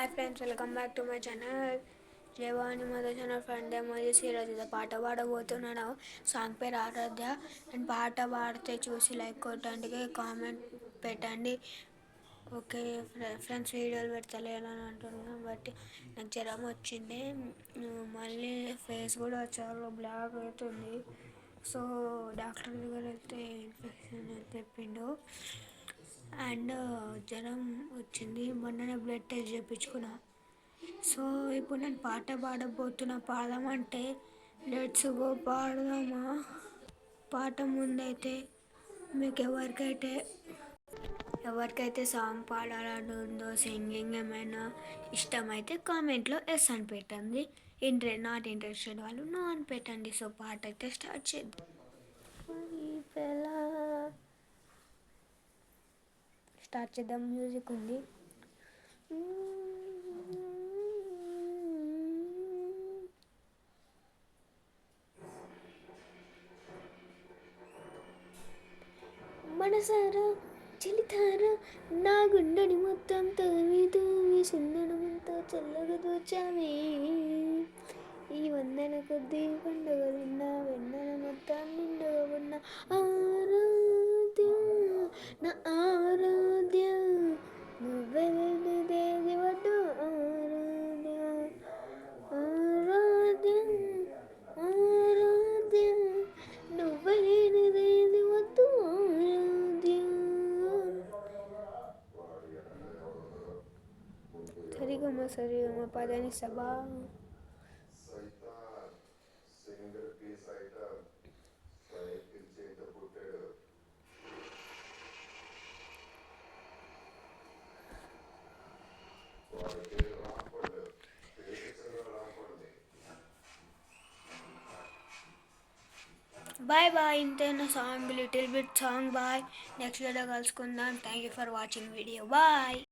Hi friends, welcome back to my channel. Jayavani మద channel friend ఏమోజెస్ ఈరోజు ఏదో పాట పాడబోతున్నాను. సాంగ్ పేరు ఆరాధ్య. అండ్ పాట పాడితే చూసి లైక్ కొట్టండి, కామెంట్ పెట్టండి. ఓకే ఫ్రెండ్స్, వీడియోలు పెడతలేను అని అంటున్నాను బట్టి నాకు జ్వరం వచ్చింది. మళ్ళీ ఫేస్ కూడా చాలా బ్లాక్ అవుతుంది. సో డాక్టర్ దగ్గర వెళ్తే ఇన్ఫెక్షన్ చెప్పిండు. అండ్ జ్వరం వచ్చింది. మొన్ననే బ్లడ్ టెస్ట్ చేయించుకున్నా. సో ఇప్పుడు నేను పాట పాడబోతున్నా. పాడమంటే లెట్స్ గో పాడదామా. పాట ముందైతే మీకు ఎవరికైతే సాంగ్ పాడాలని ఉందో, సింగింగ్ ఏమైనా ఇష్టమైతే కామెంట్లో ఎస్ అని పెట్టండి. నాట్ ఇంట్రెస్టెడ్ వాళ్ళు నో అని పెట్టండి. సో పాట అయితే స్టార్ట్ చేద్దాం. స్టార్ట్ చేద్దాం. మ్యూజిక్ ఉంది. మనసారా చెలితారా నా గుండెని మొత్తం తవ్వి తవ్వి సుందరమంతా చల్లగా దోచామే. ఈ వందన కొద్ది పండుగలున్న వెన్నెల మొత్తం నిండుగా ఉన్న ఆరాధ్య నా ఆరాధ్య నువ్వెదేది వడ్డు ఆరాధ్య ఆరాధ్య ఆరాధ్య నువ్వలేనిదేది వద్దు ఆరాధ్య. సరిగమ పదని సభా బాయ్ బాయ్. ఇంతేనా song, little bit song. Bye, next video కలుసుకుందాం. Thank you for watching video. Bye.